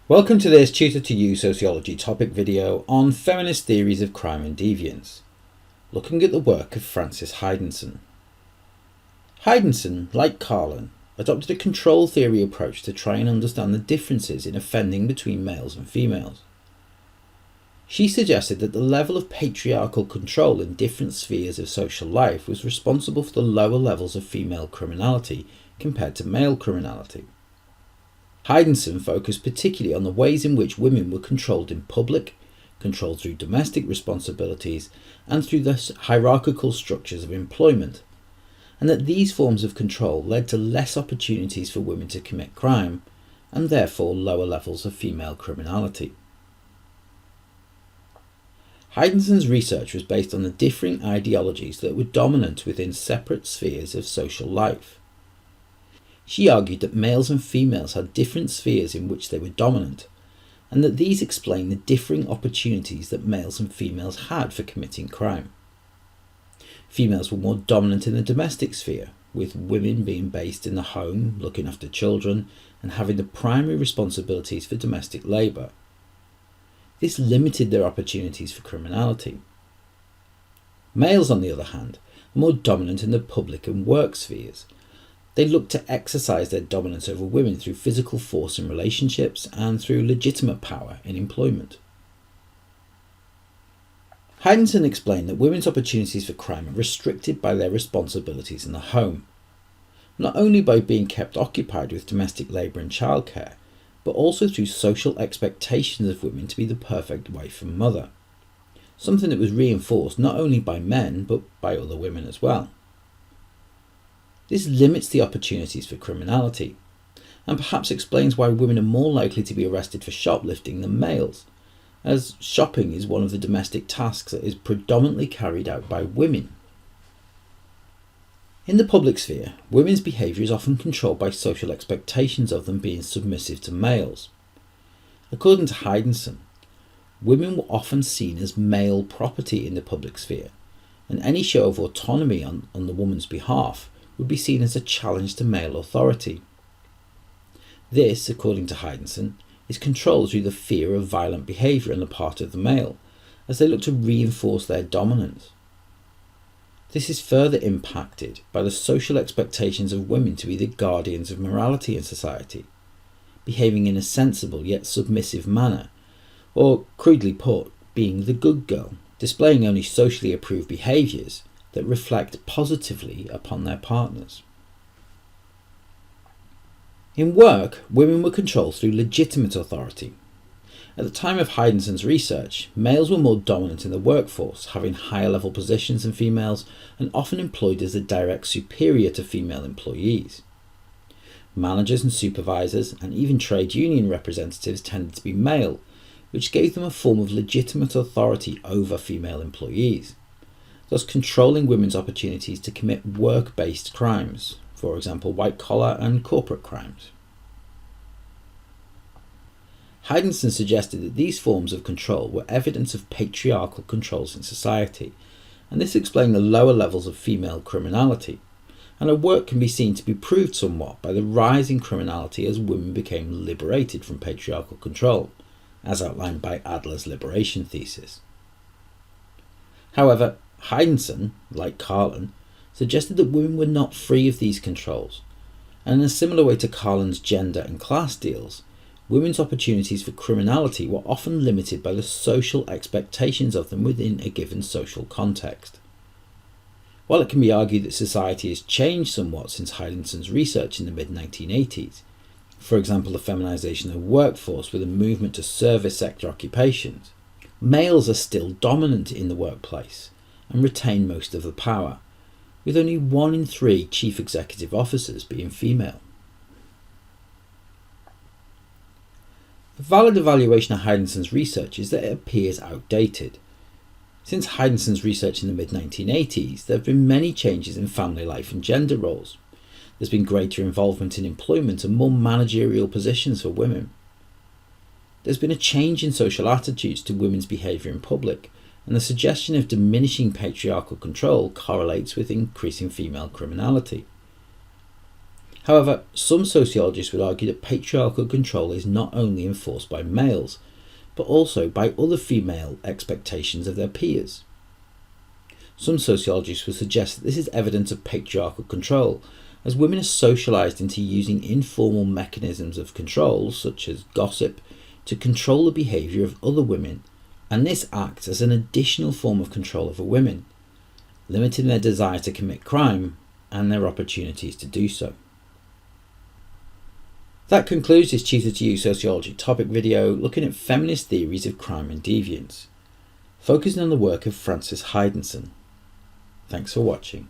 Welcome to this Tutor to You Sociology topic video on feminist theories of crime and deviance, looking at the work of Frances Heidensohn. Heidensohn, like Carlin, adopted a control theory approach to try and understand the differences in offending between males and females. She suggested that the level of patriarchal control in different spheres of social life was responsible for the lower levels of female criminality compared to male criminality. Heidensohn focused particularly on the ways in which women were controlled in public, controlled through domestic responsibilities, and through the hierarchical structures of employment, and that these forms of control led to less opportunities for women to commit crime, and therefore lower levels of female criminality. Heidensohn's research was based on the differing ideologies that were dominant within separate spheres of social life. She argued that males and females had different spheres in which they were dominant, and that these explain the differing opportunities that males and females had for committing crime. Females were more dominant in the domestic sphere, with women being based in the home, looking after children, and having the primary responsibilities for domestic labour. This limited their opportunities for criminality. Males, on the other hand, are more dominant in the public and work spheres. They look to exercise their dominance over women through physical force in relationships and through legitimate power in employment. Heidensohn explained that women's opportunities for crime are restricted by their responsibilities in the home, not only by being kept occupied with domestic labour and childcare, but also through social expectations of women to be the perfect wife and mother, something that was reinforced not only by men but by other women as well. This limits the opportunities for criminality, and perhaps explains why women are more likely to be arrested for shoplifting than males, as shopping is one of the domestic tasks that is predominantly carried out by women. In the public sphere, women's behaviour is often controlled by social expectations of them being submissive to males. According to Heidensohn, women were often seen as male property in the public sphere, and any show of autonomy on the woman's behalf would be seen as a challenge to male authority. This, according to Heidensohn, is controlled through the fear of violent behaviour on the part of the male, as they look to reinforce their dominance. This is further impacted by the social expectations of women to be the guardians of morality in society, behaving in a sensible yet submissive manner, or, crudely put, being the good girl, displaying only socially approved behaviours that reflect positively upon their partners. In work, women were controlled through legitimate authority. At the time of Heidensohn's research, males were more dominant in the workforce, having higher level positions than females and often employed as a direct superior to female employees. Managers and supervisors and even trade union representatives tended to be male, which gave them a form of legitimate authority over female employees, thus controlling women's opportunities to commit work-based crimes, for example white-collar and corporate crimes. Heidensohn suggested that these forms of control were evidence of patriarchal controls in society, and this explained the lower levels of female criminality, and her work can be seen to be proved somewhat by the rise in criminality as women became liberated from patriarchal control, as outlined by Adler's liberation thesis. However, Heidensohn, like Carlin, suggested that women were not free of these controls, and in a similar way to Carlin's gender and class deals, women's opportunities for criminality were often limited by the social expectations of them within a given social context. While it can be argued that society has changed somewhat since Heidensohn's research in the mid-1980s, for example the feminisation of the workforce with a movement to service sector occupations, males are still dominant in the workplace and retain most of the power, with only 1 in 3 chief executive officers being female. The valid evaluation of Heidensohn's research is that it appears outdated. Since Heidensohn's research in the mid-1980s, there have been many changes in family life and gender roles. There's been greater involvement in employment and more managerial positions for women. There's been a change in social attitudes to women's behaviour in public, and the suggestion of diminishing patriarchal control correlates with increasing female criminality. However, some sociologists would argue that patriarchal control is not only enforced by males, but also by other female expectations of their peers. Some sociologists would suggest that this is evidence of patriarchal control, as women are socialised into using informal mechanisms of control, such as gossip, to control the behaviour of other women, and this acts as an additional form of control over women, limiting their desire to commit crime and their opportunities to do so. That concludes this Tutor to You Sociology topic video looking at feminist theories of crime and deviance, focusing on the work of Frances Heidensohn. Thanks for watching.